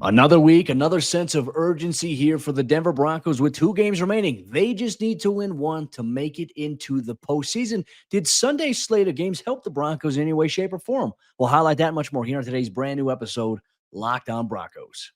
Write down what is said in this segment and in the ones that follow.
Another week, another sense of urgency here for the Denver Broncos with 2 games remaining. They just need to win one to make it into the postseason. Did Sunday's slate of games help the Broncos in any way, shape, or form? We'll highlight that much more here in today's brand new episode, Locked On Broncos.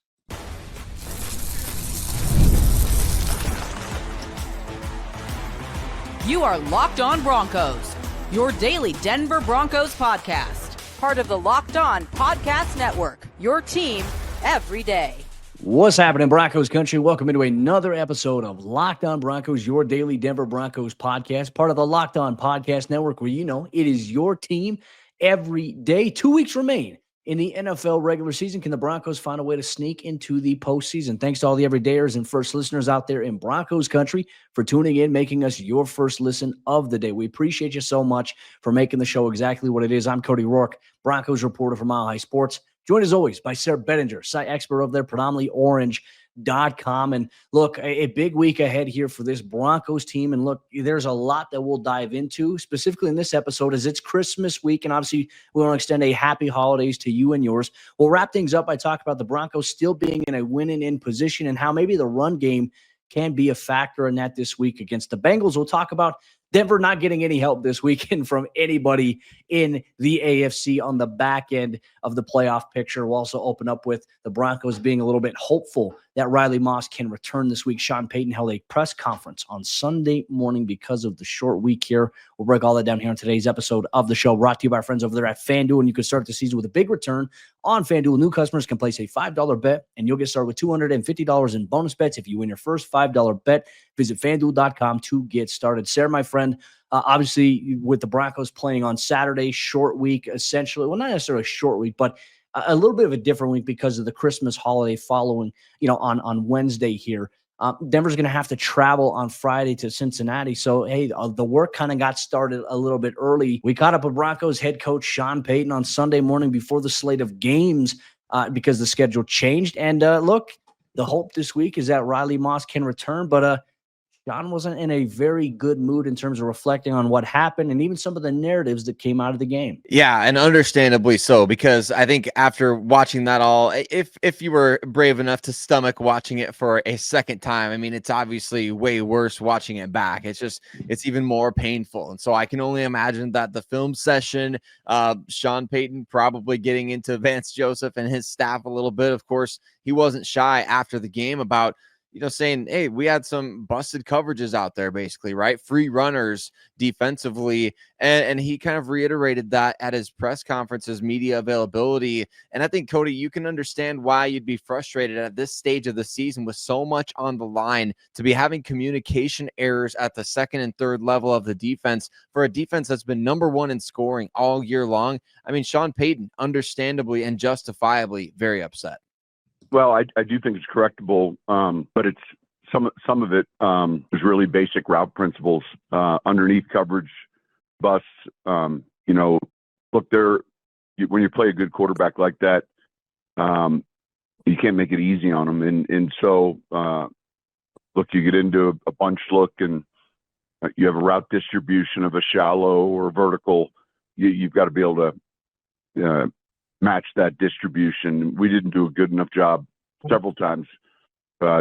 You are Locked On Broncos, your daily Denver Broncos podcast. Part of the Locked On Podcast Network, your team every day. What's happening, Broncos Country? Welcome into another episode of Locked On Broncos, your daily Denver Broncos podcast, part of the Locked On Podcast Network, where it is your team every day. 2 weeks remain in the NFL regular season. Can the Broncos find a way to sneak into the postseason? Thanks to all the everydayers and first listeners out there in Broncos Country for tuning in, making us your first listen of the day. We appreciate you so much for making the show exactly what it is. I'm Cody Roark, Broncos reporter for Mile High Sports. Joined as always by Sayre Bedinger, site expert of their predominantly orange.com. And look, a big week ahead here for this Broncos team. And look, there's a lot that we'll dive into, specifically in this episode, as it's Christmas week. And obviously, we want to extend a happy holidays to you and yours. We'll wrap things up by talking about the Broncos still being in a winning position and how maybe the run game can be a factor in that this week against the Bengals. We'll talk about Denver not getting any help this weekend from anybody in the AFC on the back end of the playoff picture. We'll also open up with the Broncos being a little bit hopeful that Riley Moss can return this week. Sean Payton held a press conference on Sunday morning because of the short week here. We'll break all that down here in today's episode of the show, brought to you by our friends over there at FanDuel. And you can start the season with a big return on FanDuel. New customers can place a $5 bet, and you'll get started with $250 in bonus bets if you win your first $5 bet. Visit FanDuel.com to get started. Sarah, my friend, obviously with the Broncos playing on Saturday, short week, essentially. Well, not necessarily a short week, but a little bit of a different week because of the Christmas holiday following, on Wednesday here. Denver's going to have to travel on Friday to Cincinnati. So, hey, the work kind of got started a little bit early. We caught up with Broncos head coach Sean Payton on Sunday morning before the slate of games because the schedule changed. And look, the hope this week is that Riley Moss can return, but John wasn't in a very good mood in terms of reflecting on what happened and even some of the narratives that came out of the game. Yeah, and understandably so, because I think after watching that all, if you were brave enough to stomach watching it for a second time, I mean, it's obviously way worse watching it back. It's even more painful. And so I can only imagine that the film session, Sean Payton probably getting into Vance Joseph and his staff a little bit. Of course, he wasn't shy after the game about saying, hey, we had some busted coverages out there, basically, right? Free runners defensively. And he kind of reiterated that at his press conferences, media availability. And I think, Cody, you can understand why you'd be frustrated at this stage of the season with so much on the line to be having communication errors at the second and third level of the defense for a defense that's been number one in scoring all year long. I mean, Sean Payton, understandably and justifiably very upset. Well, I do think it's correctable, but it's some of it is really basic route principles, underneath coverage, busts. Look, when you play a good quarterback like that, you can't make it easy on them. And so, look, you get into a bunch look and you have a route distribution of a shallow or vertical. You've got to be able to match that distribution. We didn't do a good enough job several times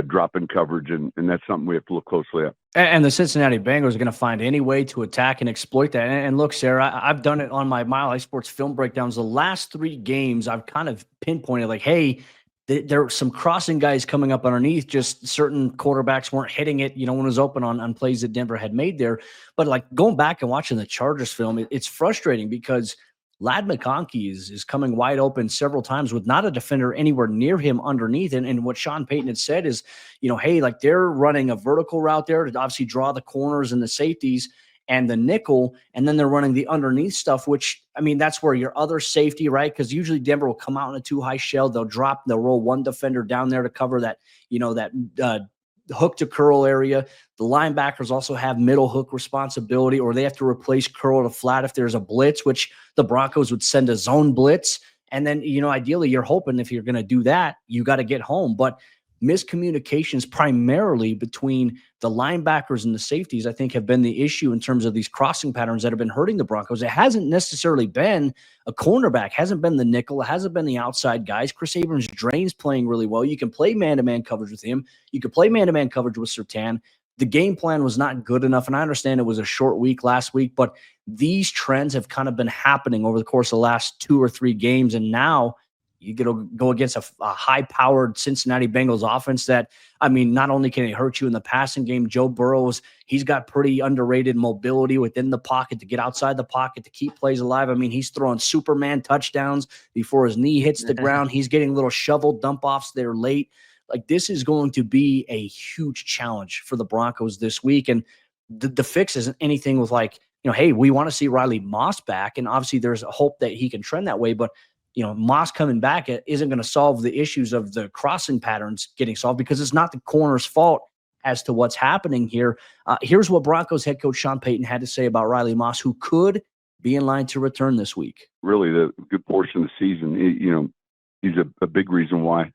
dropping coverage, and that's something we have to look closely at. And the Cincinnati Bengals are going to find any way to attack and exploit that. And look, Sarah, I've done it on my Mile High Sports film breakdowns. The last 3 games, I've kind of pinpointed like, hey, there are some crossing guys coming up underneath. Just certain quarterbacks weren't hitting it, when it was open on plays that Denver had made there. But like going back and watching the Chargers film, it's frustrating because Ladd McConkey is coming wide open several times with not a defender anywhere near him underneath. And what Sean Payton had said is, hey, like they're running a vertical route there to obviously draw the corners and the safeties and the nickel, and then they're running the underneath stuff, which, I mean, that's where your other safety, right? Because usually Denver will come out in a too high shell. They'll roll one defender down there to cover that, that hook to curl area. The linebackers also have middle hook responsibility, or they have to replace curl to flat if there's a blitz, which the Broncos would send a zone blitz. And then, ideally you're hoping if you're going to do that, you got to get home. But miscommunications primarily between the linebackers and the safeties, I think, have been the issue in terms of these crossing patterns that have been hurting the Broncos. It hasn't necessarily been a cornerback, hasn't been the nickel, it hasn't been the outside guys. Chris Abrams-Drain's playing really well. You can play man-to-man coverage with him. You can play man-to-man coverage with Surtain. The game plan was not good enough, and I understand it was a short week last week, but these trends have kind of been happening over the course of the last 2 or 3 games, and now you get to go against a high-powered Cincinnati Bengals offense that, I mean, not only can it hurt you in the passing game, Joe Burrow, he's got pretty underrated mobility within the pocket to get outside the pocket to keep plays alive. I mean, he's throwing Superman touchdowns before his knee hits the ground. He's getting little shovel dump-offs there late. Like, this is going to be a huge challenge for the Broncos this week. And the fix isn't anything with like, hey, we want to see Riley Moss back. And obviously there's a hope that he can trend that way. But, Moss coming back isn't going to solve the issues of the crossing patterns getting solved because it's not the corner's fault as to what's happening here. Here's what Broncos head coach Sean Payton had to say about Riley Moss, who could be in line to return this week. Really, the good portion of the season, he's a big reason why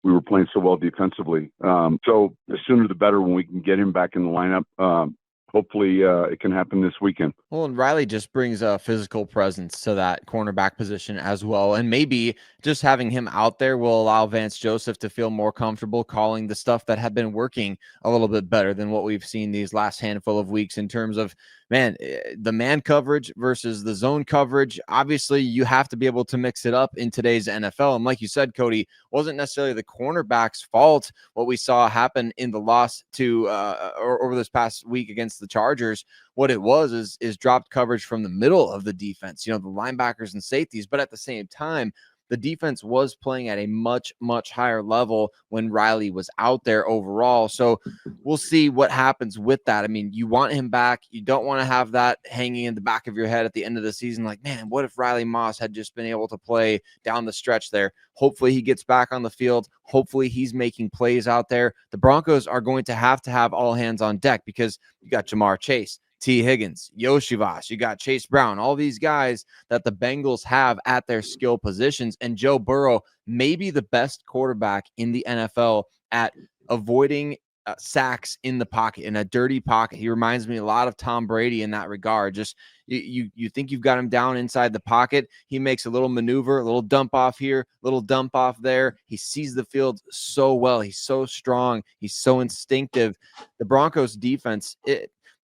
we were playing so well defensively. So the sooner the better when we can get him back in the lineup. Hopefully it can happen this weekend. Well, and Riley just brings a physical presence to that cornerback position as well. And maybe just having him out there will allow Vance Joseph to feel more comfortable calling the stuff that had been working a little bit better than what we've seen these last handful of weeks in terms of, the man coverage versus the zone coverage. Obviously, you have to be able to mix it up in today's NFL. And like you said, Cody, wasn't necessarily the cornerback's fault what we saw happen in the loss to or over this past week against the Chargers. What it was is dropped coverage from the middle of the defense, the linebackers and safeties. But at the same time, the defense was playing at a much, much higher level when Riley was out there overall. So we'll see what happens with that. I mean, you want him back. You don't want to have that hanging in the back of your head at the end of the season. Like, man, what if Riley Moss had just been able to play down the stretch there? Hopefully he gets back on the field. Hopefully he's making plays out there. The Broncos are going to have all hands on deck because you got Jamar Chase, T. Higgins, Yoshivas, you got Chase Brown, all these guys that the Bengals have at their skill positions. And Joe Burrow may be the best quarterback in the NFL at avoiding sacks in the pocket, in a dirty pocket. He reminds me a lot of Tom Brady in that regard. Just you think you've got him down inside the pocket. He makes a little maneuver, a little dump off here, little dump off there. He sees the field so well. He's so strong. He's so instinctive. The Broncos defense,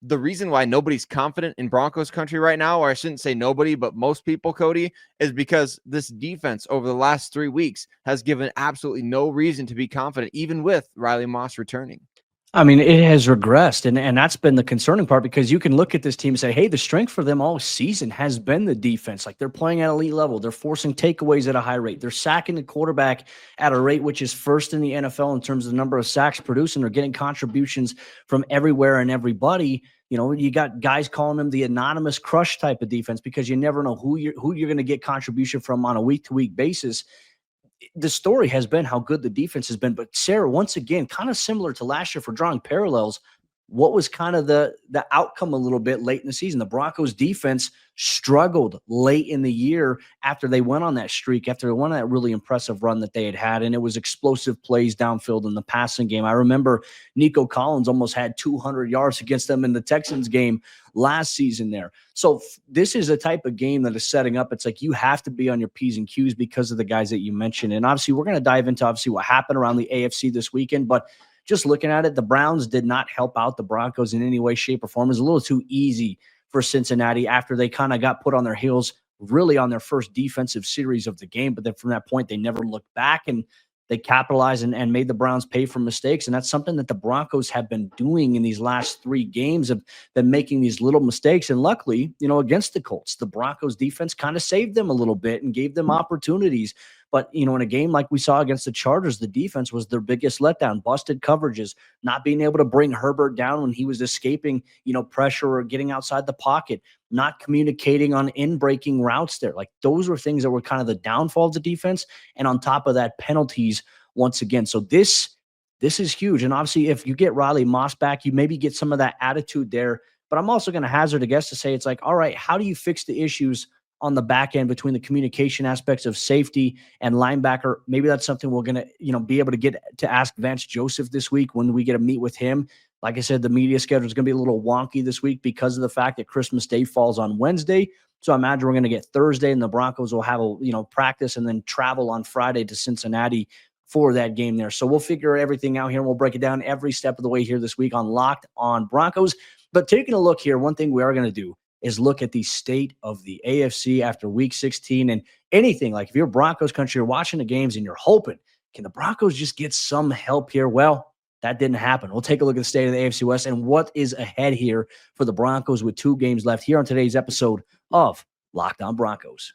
the reason why nobody's confident in Broncos country right now, or I shouldn't say nobody, but most people, Cody, is because this defense over the last 3 weeks has given absolutely no reason to be confident, even with Riley Moss returning. I mean, it has regressed, and that's been the concerning part because you can look at this team and say, hey, the strength for them all season has been the defense. Like, they're playing at elite level. They're forcing takeaways at a high rate. They're sacking the quarterback at a rate which is first in the NFL in terms of the number of sacks produced, and they're getting contributions from everywhere and everybody. You got guys calling them the anonymous crush type of defense because you never know who you're going to get contribution from on a week-to-week basis. The story has been how good the defense has been. But Sayre, once again, kind of similar to last year for drawing parallels, what was kind of the outcome a little bit late in the season? The Broncos defense struggled late in the year after they went on that streak, after they went on that really impressive run that they had, and it was explosive plays downfield in the passing game. I remember Nico Collins almost had 200 yards against them in the Texans game last season there. So this is a type of game that is setting up. It's like you have to be on your P's and Q's because of the guys that you mentioned. And obviously we're going to dive into what happened around the AFC this weekend, but just looking at it, the Browns did not help out the Broncos in any way, shape, or form. It was a little too easy for Cincinnati after they kind of got put on their heels really on their first defensive series of the game. But then from that point, they never looked back, and they capitalized and made the Browns pay for mistakes. And that's something that the Broncos have been doing in these last 3 games, of them making these little mistakes. And luckily, against the Colts, the Broncos defense kind of saved them a little bit and gave them opportunities. But, in a game like we saw against the Chargers, the defense was their biggest letdown. Busted coverages, not being able to bring Herbert down when he was escaping, pressure or getting outside the pocket, not communicating on in-breaking routes there. Like, those were things that were kind of the downfall of the defense. And on top of that, penalties once again. So this is huge. And obviously, if you get Riley Moss back, you maybe get some of that attitude there. But I'm also going to hazard a guess to say it's like, all right, how do you fix the issues on the back end between the communication aspects of safety and linebacker. Maybe that's something we're going to, be able to get to ask Vance Joseph this week when we get to meet with him. Like I said, the media schedule is going to be a little wonky this week because of the fact that Christmas Day falls on Wednesday. So I imagine we're going to get Thursday, and the Broncos will have practice and then travel on Friday to Cincinnati for that game there. So we'll figure everything out here, and we'll break it down every step of the way here this week on Locked on Broncos. But taking a look here, one thing we are going to do is look at the state of the AFC after week 16 and anything. Like if you're Broncos country, you're watching the games and you're hoping, can the Broncos just get some help here? Well, that didn't happen. We'll take a look at the state of the AFC West and what is ahead here for the Broncos with 2 games left here on today's episode of Locked on Broncos.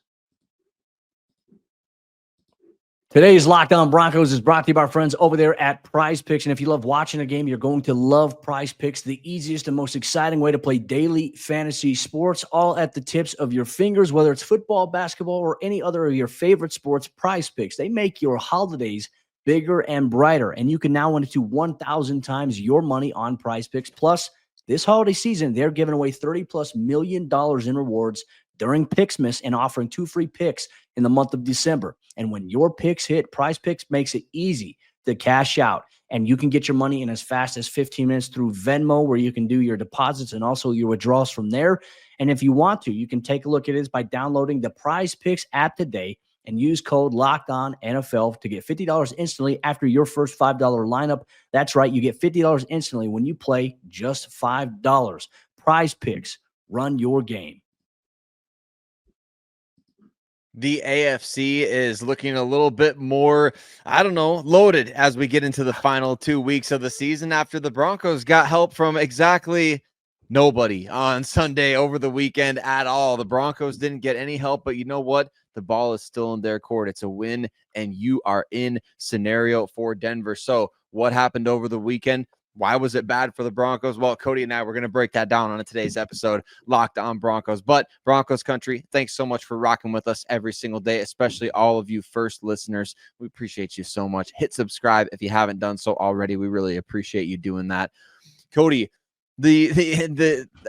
Today's Locked on Broncos is brought to you by our friends over there at Prize Picks. And if you love watching a game, you're going to love Prize Picks, the easiest and most exciting way to play daily fantasy sports, all at the tips of your fingers, whether it's football, basketball, or any other of your favorite sports. Prize Picks, they make your holidays bigger and brighter. And you can now win up to 1,000 times your money on Prize Picks. Plus, this holiday season, they're giving away $30+ million in rewards during Picksmas and offering 2 free picks in the month of December. And when your picks hit, Prize Picks makes it easy to cash out. And you can get your money in as fast as 15 minutes through Venmo, where you can do your deposits and also your withdrawals from there. And if you want to, you can take a look at it by downloading the Prize Picks app today and use code LOCKEDONNFL to get $50 instantly after your first $5 lineup. That's right, you get $50 instantly when you play just $5. Prize Picks, run your game. The AFC is looking a little bit more, loaded as we get into the final 2 weeks of the season after the Broncos got help from exactly nobody on Sunday over the weekend at all. The Broncos didn't get any help, but you know what? The ball is still in their court. It's a win, and you are in scenario for Denver. So what happened over the weekend? Why was it bad for the Broncos? Well, Cody and I, we're going to break that down on today's episode, Locked on Broncos. But Broncos Country, thanks so much for rocking with us every single day, especially all of you first listeners. We appreciate you so much. Hit subscribe if you haven't done so already. We really appreciate you doing that. Cody, the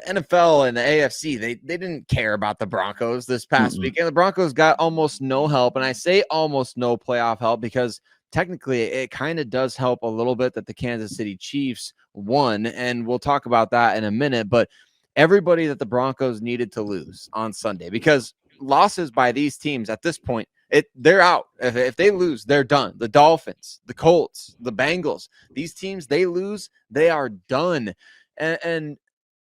NFL and the AFC, they didn't care about the Broncos this past week. And the Broncos got almost no help. And I say almost no playoff help because technically it kind of does help a little bit that the Kansas City Chiefs won, and we'll talk about that in a minute. But everybody that the Broncos needed to lose on Sunday, because losses by these teams at this point, they're out. If they lose, they're done. The Dolphins, the Colts, the Bengals, these teams, they lose, they are done. And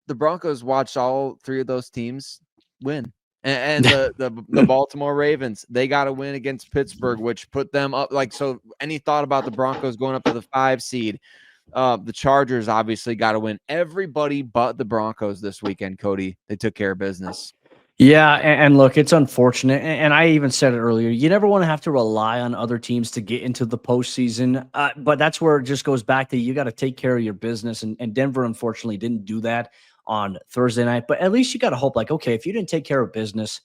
the Broncos watched all 3 of those teams win. And the Baltimore Ravens, they got a win against Pittsburgh, which put them up. So any thought about the Broncos going up to the 5 seed? The Chargers obviously got to win. Everybody but the Broncos this weekend, Cody, they took care of business. Yeah, and look, it's unfortunate, and I even said it earlier, you never want to have to rely on other teams to get into the postseason, but that's where it just goes back to you got to take care of your business, and Denver, unfortunately, didn't do that on Thursday night, but at least you got to hope, okay, if you didn't take care of business,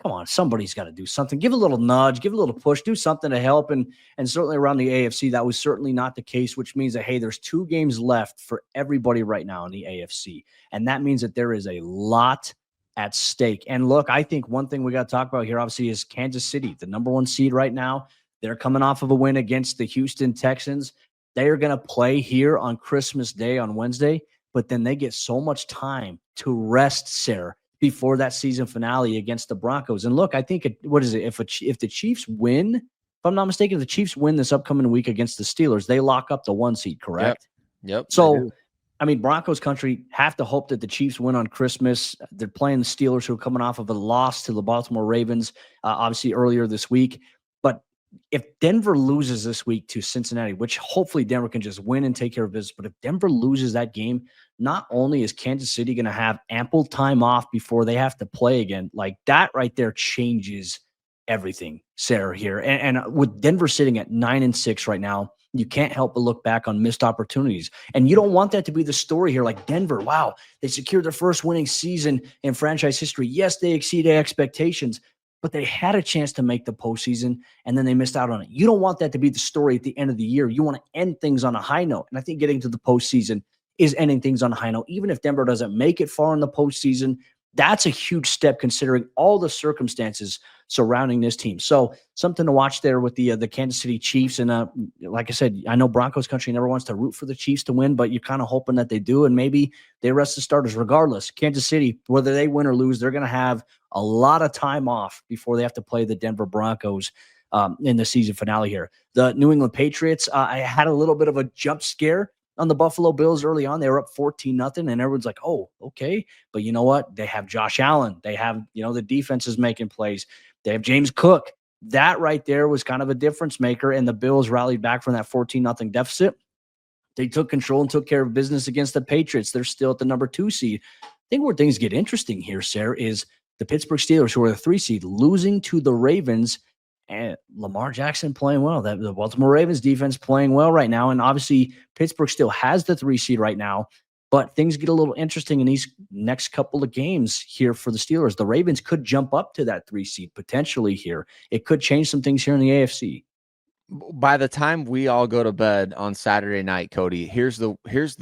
come on, somebody's got to do something. Give a little nudge, give a little push, do something to help, and certainly around the AFC, that was certainly not the case, which means that, hey, there's 2 games left for everybody right now in the AFC, and that means that there is a lot at stake. And look, I think one thing we got to talk about here, obviously, is Kansas City, the number 1 seed right now. They're coming off of a win against the Houston Texans. They are going to play here on Christmas Day on Wednesday, but then they get so much time to rest, Sayre, before that season finale against the Broncos. And look, I think, if the Chiefs win, if I'm not mistaken, if the Chiefs win this upcoming week against the Steelers, they lock up the 1 seed, correct? Yep. So, Broncos country have to hope that the Chiefs win on Christmas. They're playing the Steelers, who are coming off of a loss to the Baltimore Ravens, obviously earlier this week. But if Denver loses this week to Cincinnati, which hopefully Denver can just win and take care of business, but if Denver loses that game, not only is Kansas City going to have ample time off before they have to play again, that right there changes everything, Sayre, here. And with Denver sitting at 9-6 right now, you can't help but look back on missed opportunities. And you don't want that to be the story here. Denver, wow, they secured their first winning season in franchise history. Yes, they exceeded expectations, but they had a chance to make the postseason, and then they missed out on it. You don't want that to be the story at the end of the year. You want to end things on a high note. And I think getting to the postseason is ending things on a high note. Even if Denver doesn't make it far in the postseason, That's a huge step considering all the circumstances surrounding this team. So something to watch there with the Kansas City Chiefs. And like I said, I know Broncos country never wants to root for the Chiefs to win, but you're kind of hoping that they do, and maybe they rest the starters. Regardless, Kansas City, whether they win or lose, they're going to have a lot of time off before they have to play the Denver Broncos in the season finale here. The New England Patriots, I had a little bit of a jump scare on the Buffalo Bills early on. They were up 14-0, and everyone's like, oh, okay. But you know what? They have Josh Allen. They have, the defense is making plays. They have James Cook. That right there was kind of a difference maker, and the Bills rallied back from that 14-0 deficit. They took control and took care of business against the Patriots. They're still at the number 2 seed. I think where things get interesting here, Sayre, is the Pittsburgh Steelers, who are the 3 seed, losing to the Ravens, and Lamar Jackson playing well. The Baltimore Ravens defense playing well right now. And obviously Pittsburgh still has the 3 seed right now, but things get a little interesting in these next couple of games here for the Steelers. The Ravens could jump up to that 3 seed potentially here. It could change some things here in the AFC. By the time we all go to bed on Saturday night, Cody, here's the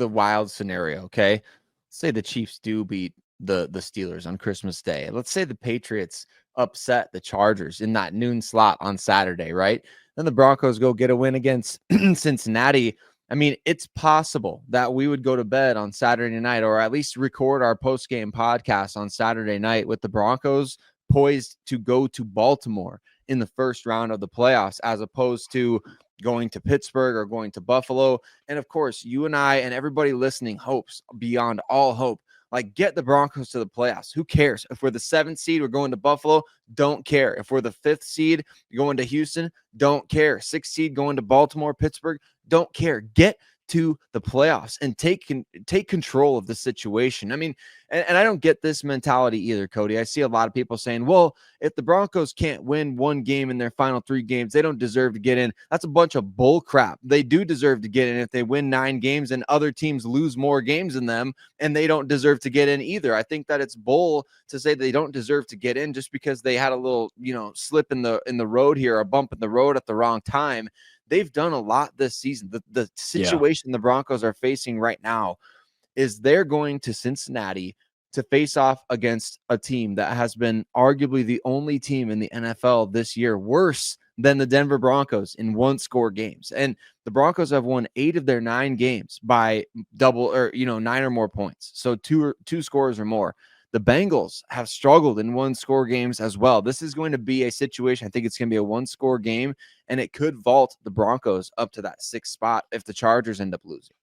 wild scenario. Okay. Let's say the Chiefs do beat the Steelers on Christmas Day. Let's say the Patriots upset the Chargers in that noon slot on Saturday, right? Then the Broncos go get a win against Cincinnati. I mean, it's possible that we would go to bed on Saturday night, or at least record our post-game podcast on Saturday night with the Broncos poised to go to Baltimore in the first round of the playoffs, as opposed to going to Pittsburgh or going to Buffalo. And of course, you and I and everybody listening hopes beyond all hope, like, get the Broncos to the playoffs. Who cares? If we're the 7th seed, we're going to Buffalo. Don't care. If we're the 5th seed, going to Houston. Don't care. 6th seed, going to Baltimore, Pittsburgh. Don't care. Get to the playoffs and take control of the situation. I mean, and I don't get this mentality either, Cody. I see a lot of people saying, well, if the Broncos can't win one game in their final 3 games, they don't deserve to get in. That's a bunch of bull crap. They do deserve to get in if they win 9 games and other teams lose more games than them, and they don't deserve to get in either. I think that it's bull to say they don't deserve to get in just because they had a little, slip in the road here, a bump in the road at the wrong time. They've done a lot this season. The situation the Broncos are facing right now is they're going to Cincinnati to face off against a team that has been arguably the only team in the NFL this year worse than the Denver Broncos in 1-score games. And the Broncos have won 8 of their 9 games by 9 or more points. So 2 scores or more. The Bengals have struggled in 1-score games as well. This is going to be a situation. I think it's going to be a 1-score game, and it could vault the Broncos up to that 6th spot if the Chargers end up losing.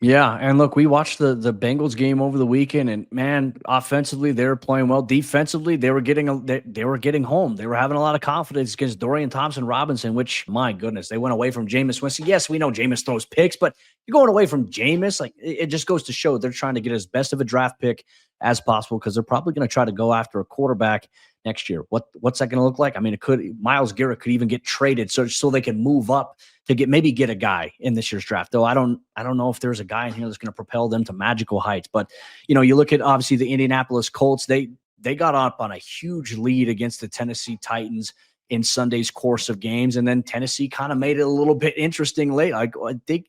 Yeah, and look, we watched the Bengals game over the weekend, and man, offensively they were playing well. Defensively, they were getting home. They were having a lot of confidence against Dorian Thompson-Robinson, which, my goodness, they went away from Jameis Winston. Yes, we know Jameis throws picks, but you're going away from Jameis. Like, it just goes to show they're trying to get as best of a draft pick as possible, because they're probably going to try to go after a quarterback next year. What's that going to look like? I mean, Myles Garrett could even get traded so they can move up to get a guy in this year's draft. Though I don't know if there's a guy in here that's going to propel them to magical heights. But you look at obviously the Indianapolis Colts. They got up on a huge lead against the Tennessee Titans in Sunday's course of games, and then Tennessee kind of made it a little bit interesting late. I think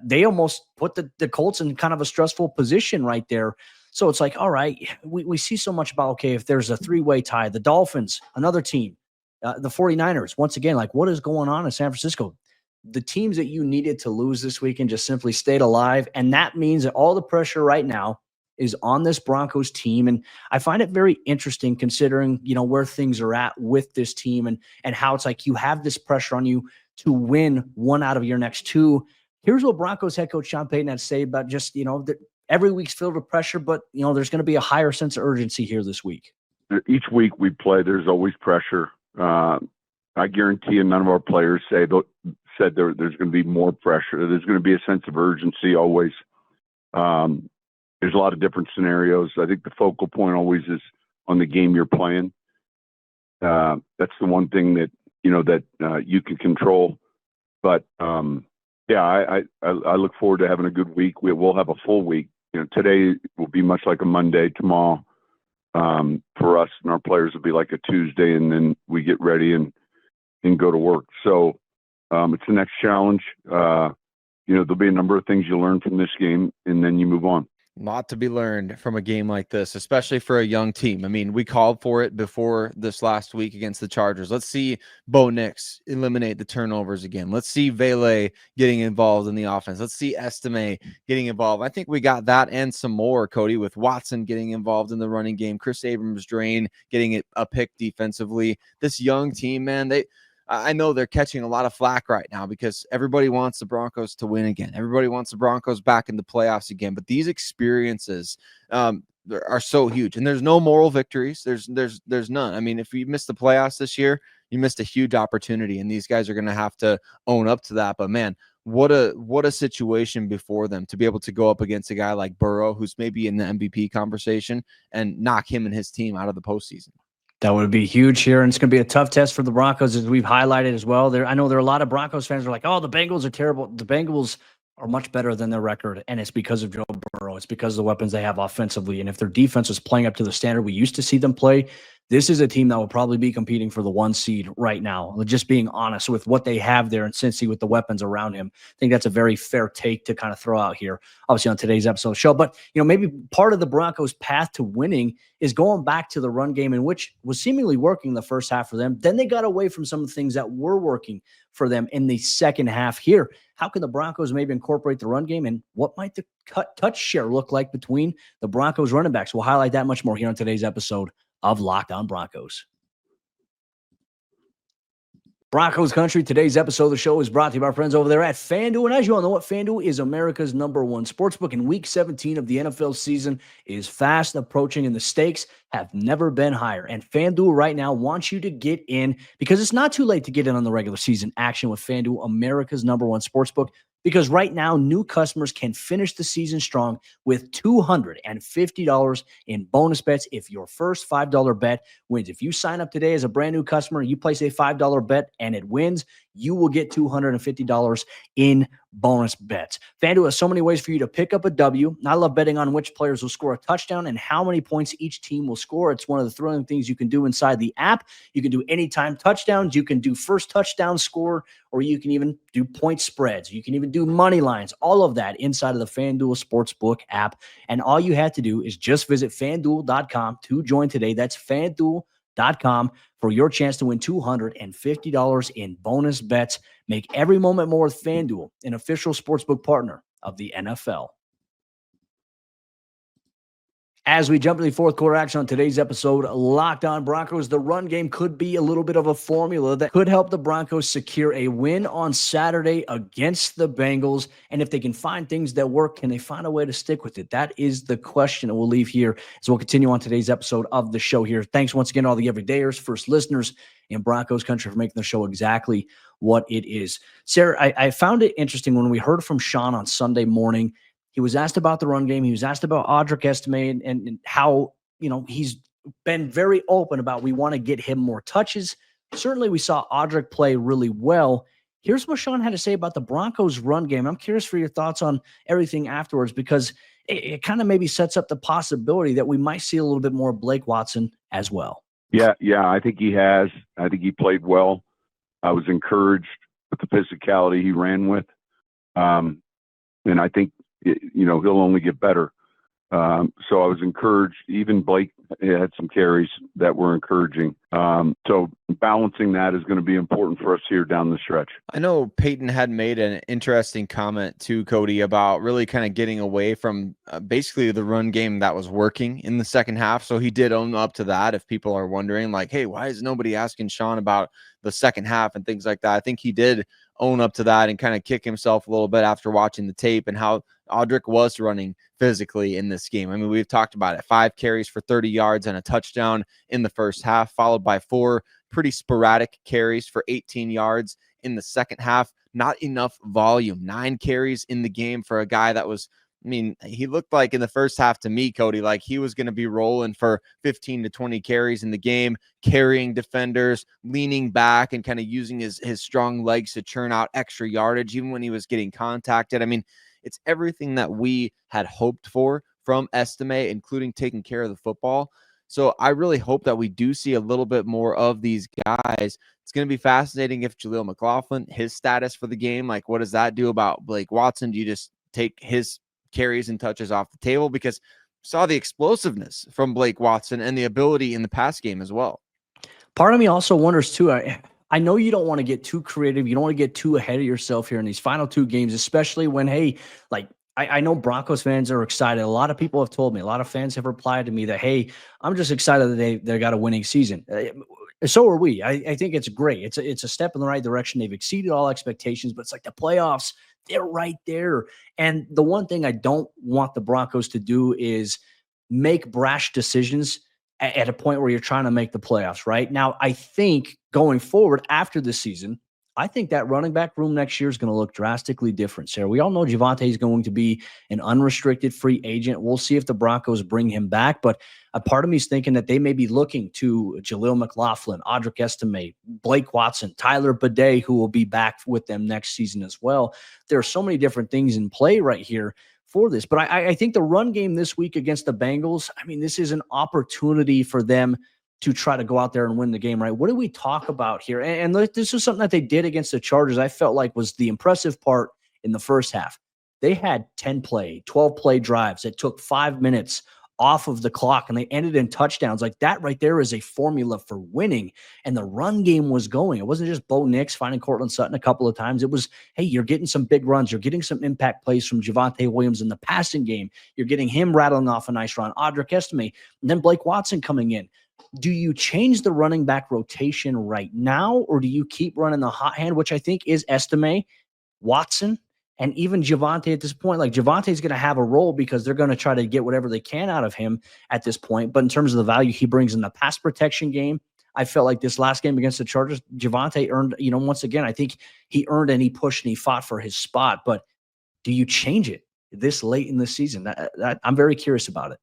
they almost put the Colts in kind of a stressful position right there. So it's like, all right, we see so much about, okay, if there's a 3-way tie, the Dolphins, another team, the 49ers, once again, like, what is going on in San Francisco? The teams that you needed to lose this weekend just simply stayed alive. And that means that all the pressure right now is on this Broncos team. And I find it very interesting considering, where things are at with this team and how it's like you have this pressure on you to win 1 out of your next 2. Here's what Broncos head coach Sean Payton had to say about just, every week's filled with pressure, but, there's going to be a higher sense of urgency here this week. Each week we play, there's always pressure. I guarantee you none of our players said there's going to be more pressure. There's going to be a sense of urgency always. There's a lot of different scenarios. I think the focal point always is on the game you're playing. That's the one thing that, you can control. But, I look forward to having a good week. We'll have a full week. Today will be much like a Monday. Tomorrow, for us and our players will be like a Tuesday, and then we get ready and go to work. So it's the next challenge. There'll be a number of things you learn from this game, and then you move on. A lot to be learned from a game like this, especially for a young team. I mean, we called for it before this last week against the Chargers. Let's see Bo Nix eliminate the turnovers again. Let's see Vele getting involved in the offense. Let's see Estime getting involved. I think we got that and some more, Cody, with Watson getting involved in the running game, Chris Abrams-Drain getting a pick defensively. This young team, man, I know they're catching a lot of flack right now because everybody wants the Broncos to win again. Everybody wants the Broncos back in the playoffs again. But these experiences are so huge, and there's no moral victories. There's none. I mean, if you missed the playoffs this year, you missed a huge opportunity, and these guys are going to have to own up to that. But man, what a situation before them to be able to go up against a guy like Burrow, who's maybe in the MVP conversation, and knock him and his team out of the postseason. That would be huge here, and it's going to be a tough test for the Broncos, as we've highlighted as well. I know there are a lot of Broncos fans who are like, oh, the Bengals are terrible. The Bengals are much better than their record, and it's because of Joe Burrow. It's because of the weapons they have offensively, and if their defense was playing up to the standard we used to see them play, this is a team that will probably be competing for the 1 seed right now. Just being honest with what they have there in Cincy with the weapons around him. I think that's a very fair take to kind of throw out here, obviously on today's episode show. But, maybe part of the Broncos' path to winning is going back to the run game, in which was seemingly working the first half for them. Then they got away from some of the things that were working for them in the second half here. How can the Broncos maybe incorporate the run game, and what might the touch share look like between the Broncos running backs? We'll highlight that much more here on today's episode of Locked On Broncos. Broncos Country, today's episode of the show is brought to you by our friends over there at FanDuel. And as you all know, FanDuel is America's #1 sportsbook, and Week 17 of the NFL season is fast approaching, and the stakes have never been higher. And FanDuel right now wants you to get in, because it's not too late to get in on the regular season action with FanDuel, America's #1 sportsbook. Because right now, new customers can finish the season strong with $250 in bonus bets if your first $5 bet wins. If you sign up today as a brand new customer, you place a $5 bet and it wins, you will get $250 in bonus bets. FanDuel has so many ways for you to pick up a W. I love betting on which players will score a touchdown and how many points each team will score. It's one of the thrilling things you can do inside the app. You can do anytime touchdowns. You can do first touchdown score, or you can even do point spreads. You can even do money lines, all of that inside of the FanDuel Sportsbook app. And all you have to do is just visit FanDuel.com to join today. That's FanDuel.com for your chance to win $250 in bonus bets. Make every moment more with FanDuel, an official sportsbook partner of the NFL. As we jump into the fourth quarter action on today's episode, Locked On Broncos, the run game could be a little bit of a formula that could help the Broncos secure a win on Saturday against the Bengals. And if they can find things that work, can they find a way to stick with it? That is the question that we'll leave here as we'll continue on today's episode of the show here. Thanks once again to all the everydayers, first listeners in Broncos Country, for making the show exactly what it is. Sayre, I found it interesting when we heard from Sean on Sunday morning. He was asked about the run game. He was asked about Audric Estime and how, he's been very open about we want to get him more touches. Certainly we saw Audric play really well. Here's what Sean had to say about the Broncos run game. I'm curious for your thoughts on everything afterwards, because it kind of maybe sets up the possibility that we might see a little bit more Blake Watson as well. Yeah, I think he has. I think he played well. I was encouraged with the physicality he ran with. And I think, he'll only get better. So I was encouraged. Even Blake had some carries that were encouraging. So balancing that is going to be important for us here down the stretch. I know Payton had made an interesting comment to Cody about really kind of getting away from basically the run game that was working in the second half. So he did own up to that. If people are wondering, like, hey, why is nobody asking Sean about the second half and things like that? I think he did own up to that and kind of kick himself a little bit after watching the tape and how Audric was running physically in this game. I mean, we've talked about it. 5 carries for 30 yards and a touchdown in the first half, followed by 4 pretty sporadic carries for 18 yards in the second half. Not enough volume. 9 carries in the game for a guy that was, he looked like in the first half to me, Cody, like he was going to be rolling for 15 to 20 carries in the game, carrying defenders, leaning back and kind of using his strong legs to churn out extra yardage, even when he was getting contacted. It's everything that we had hoped for from Estime, including taking care of the football. So I really hope that we do see a little bit more of these guys. It's going to be fascinating if Jaleel McLaughlin, his status for the game, like what does that do about Blake Watson? Do you just take his carries and touches off the table because saw the explosiveness from Blake Watson and the ability in the pass game as well. Part of me also wonders too, I know you don't want to get too creative. You don't want to get too ahead of yourself here in these final two games, especially when, hey, like I know Broncos fans are excited. A lot of people have told me, a lot of fans have replied to me that, hey, I'm just excited that they got a winning season. So are we. I think it's great. It's a step in the right direction. They've exceeded all expectations, but it's like the playoffs, they're right there. And the one thing I don't want the Broncos to do is make brash decisions at a point where you're trying to make the playoffs, right? Now, I think going forward after the season, I think that running back room next year is going to look drastically different, Sarah. We all know Javonte is going to be an unrestricted free agent. We'll see if the Broncos bring him back, but a part of me is thinking that they may be looking to Jaleel McLaughlin, Audric Estime, Blake Watson, Tyler Bidet, who will be back with them next season as well. There are so many different things in play right here for this. But I think the run game this week against the Bengals, I mean, this is an opportunity for them to try to go out there and win the game, right? What do we talk about here? And this is something that they did against the Chargers, I felt like was the impressive part in the first half. They had 12 play drives that took 5 minutes off of the clock, and they ended in touchdowns. Like that right there is a formula for winning. And the run game was going. It wasn't just Bo Nix finding Cortland Sutton a couple of times. It was, hey, you're getting some big runs. You're getting some impact plays from Javonte Williams in the passing game. You're getting him rattling off a nice run. Audric Estime, and then Blake Watson coming in. Do you change the running back rotation right now, or do you keep running the hot hand, which I think is Estime, Watson, and even Javonte at this point? Like Javonte's going to have a role because they're going to try to get whatever they can out of him at this point. But in terms of the value he brings in the pass protection game, I felt like this last game against the Chargers, Javonte earned, once again, I think he earned and he pushed and he fought for his spot. But do you change it this late in the season? I'm very curious about it.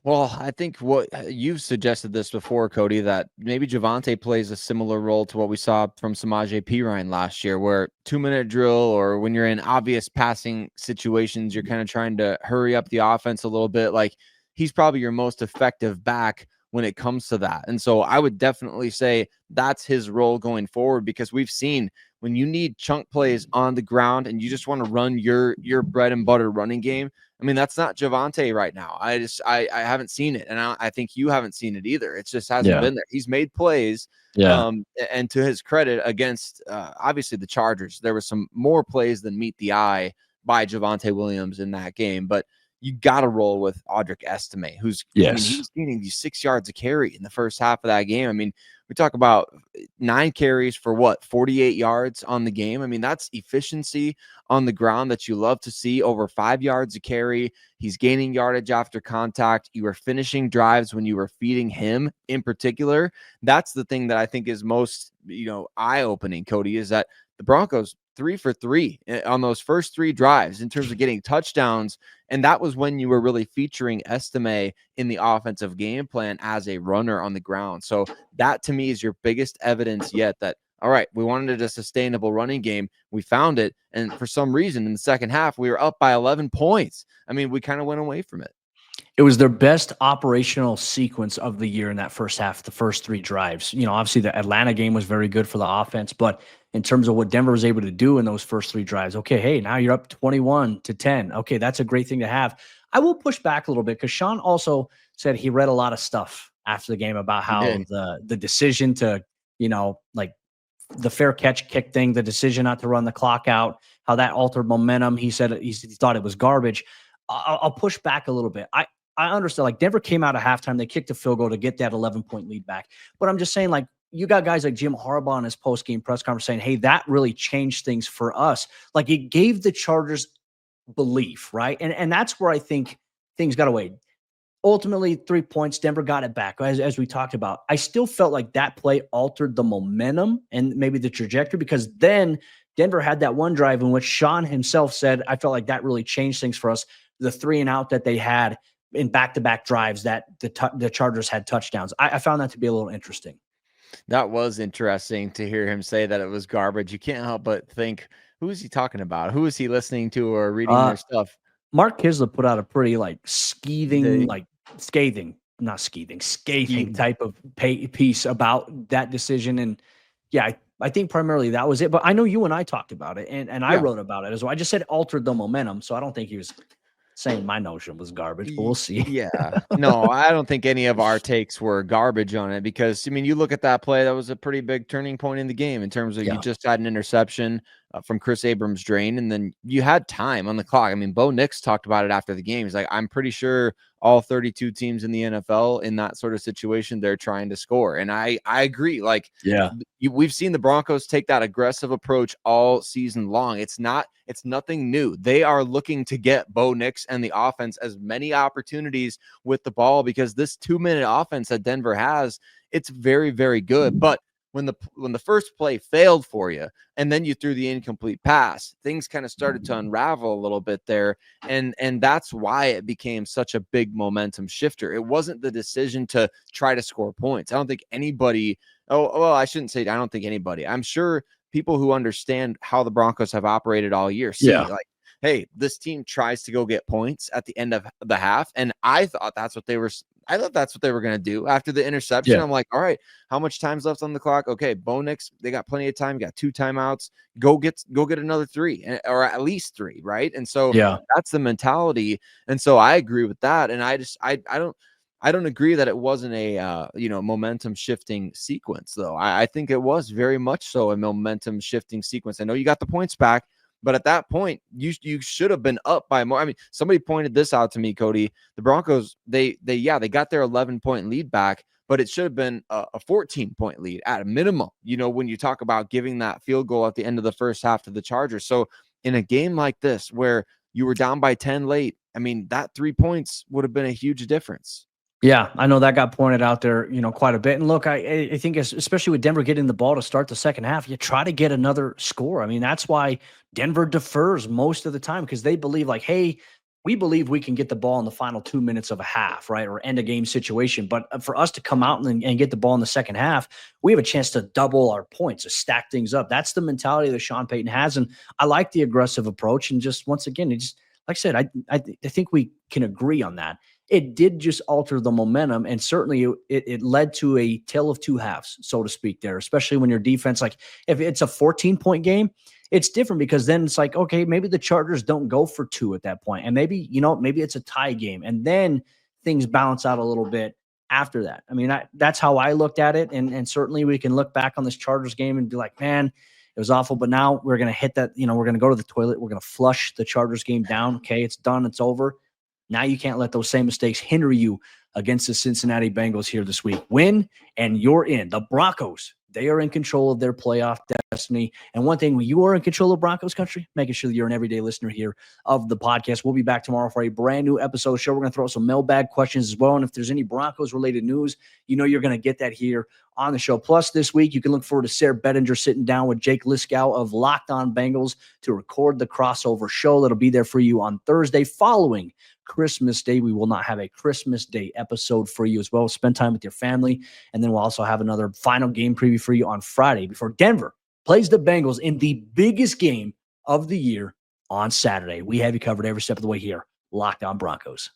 Well, I think what you've suggested this before, Cody, that maybe Javonte plays a similar role to what we saw from Samaje Perine last year, where 2-minute drill or when you're in obvious passing situations, you're kind of trying to hurry up the offense a little bit. Like he's probably your most effective back when it comes to that. And so I would definitely say that's his role going forward, because we've seen when you need chunk plays on the ground and you just want to run your bread and butter running game. I mean, that's not Javonte right now. I haven't seen it. And I think you haven't seen it either. It just hasn't been there. He's made plays. Yeah. And to his credit, against obviously the Chargers, there was some more plays than meet the eye by Javonte Williams in that game. But you got to roll with Audric Estime, who's I mean, he was gaining these 6 yards a carry in the first half of that game. I mean, we talk about 9 carries for 48 yards on the game. I mean, that's efficiency on the ground that you love to see. Over 5 yards a carry. He's gaining yardage after contact. You were finishing drives when you were feeding him in particular. That's the thing that I think is most, eye-opening, Cody, is that the Broncos 3 for 3 on those first 3 drives in terms of getting touchdowns. And that was when you were really featuring Estime in the offensive game plan as a runner on the ground. So that to me is your biggest evidence yet that, all right, we wanted a sustainable running game. We found it. And for some reason in the second half, we were up by 11 points. I mean, we kind of went away from it. It was their best operational sequence of the year in that first half, the first 3 drives. Obviously the Atlanta game was very good for the offense, but in terms of what Denver was able to do in those first 3 drives, okay, hey, now you're up 21-10. Okay, that's a great thing to have. I will push back a little bit because Sean also said he read a lot of stuff after the game about how the decision to, like the fair catch kick thing, the decision not to run the clock out, how that altered momentum. He said he thought it was garbage. I'll push back a little bit. I understand, like Denver came out of halftime, they kicked a field goal to get that 11-point lead back. But I'm just saying, like, you got guys like Jim Harbaugh in his post-game press conference saying, hey, that really changed things for us. Like it gave the Chargers belief, right? And that's where I think things got away. Ultimately, 3 points, Denver got it back, as we talked about. I still felt like that play altered the momentum and maybe the trajectory, because then Denver had that one drive in which Sean himself said, I felt like that really changed things for us. The 3-and-out that they had in back-to-back drives that the Chargers had touchdowns. I found that to be a little interesting. That was interesting to hear him say that it was garbage. You can't help but think, who is he talking about? Who is he listening to or reading their stuff? Mark Kisler put out a pretty scathing type of piece about that decision. And yeah, I think primarily that was it. But I know you and I talked about it, and I wrote about it as well. I just said altered the momentum, so I don't think he was saying my notion was garbage, but we'll see. Yeah. No, I don't think any of our takes were garbage on it because, I mean, you look at that play, that was a pretty big turning point in the game in terms of you just had an interception from Chris Abrams' drain, and then you had time on the clock. I mean, Bo Nix talked about it after the game. He's like, I'm pretty sure all 32 teams in the NFL in that sort of situation, they're trying to score. And I agree. Like, we've seen the Broncos take that aggressive approach all season long. It's nothing new. They are looking to get Bo Nix and the offense as many opportunities with the ball because this 2-minute offense that Denver has, it's very, very good. But when the first play failed for you and then you threw the incomplete pass, things kind of started to unravel a little bit there. And that's why it became such a big momentum shifter. It wasn't the decision to try to score points. I don't think anybody, I shouldn't say, I don't think anybody. I'm sure people who understand how the Broncos have operated all year see like, hey, this team tries to go get points at the end of the half. And I thought that's what they were going to do after the interception. I'm like, all right, how much time's left on the clock? Okay, Bo Nix, they got plenty of time, got 2 timeouts. Go get another 3 or at least 3, right? And so that's the mentality. And so I agree with that. And I don't agree that it wasn't a momentum shifting sequence though. I think it was very much so a momentum shifting sequence. I know you got the points back, but at that point, you should have been up by more. I mean, somebody pointed this out to me, Cody. The Broncos, they got their 11-point lead back, but it should have been a 14-point lead at a minimum. You know, when you talk about giving that field goal at the end of the first half to the Chargers. So in a game like this, where you were down by 10 late, I mean, that 3 points would have been a huge difference. Yeah, I know that got pointed out there, quite a bit. And look, I think especially with Denver getting the ball to start the second half, you try to get another score. I mean, that's why Denver defers most of the time because they believe like, hey, we believe we can get the ball in the final 2 minutes of a half, right? Or end a game situation. But for us to come out and get the ball in the second half, we have a chance to double our points, to stack things up. That's the mentality that Sean Payton has. And I like the aggressive approach. And just once again, like I said, I think we can agree on that. It did just alter the momentum, and certainly it led to a tale of two halves, so to speak there, especially when your defense, like if it's a 14-point game, it's different because then it's like, okay, maybe the Chargers don't go for 2 at that point, and maybe it's a tie game, and then things balance out a little bit after that. I mean, that's how I looked at it, and certainly we can look back on this Chargers game and be like, man, it was awful, but now we're going to hit that, we're going to go to the toilet, we're going to flush the Chargers game down, okay, it's done, it's over. Now you can't let those same mistakes hinder you against the Cincinnati Bengals here this week. Win, and you're in. The Broncos, they are in control of their playoff destiny. And one thing, when you are in control of Broncos country, making sure that you're an everyday listener here of the podcast. We'll be back tomorrow for a brand new episode show. We're going to throw some mailbag questions as well. And if there's any Broncos-related news, you're going to get that here on the show. Plus, this week, you can look forward to Sayre Bedinger sitting down with Jake Liskow of Locked On Bengals to record the crossover show. That'll be there for you on Thursday following Christmas Day. We will not have a Christmas Day episode for you as well. Spend time with your family. And then we'll also have another final game preview for you on Friday before Denver plays the Bengals in the biggest game of the year on Saturday. We have you covered every step of the way here. Locked On Broncos.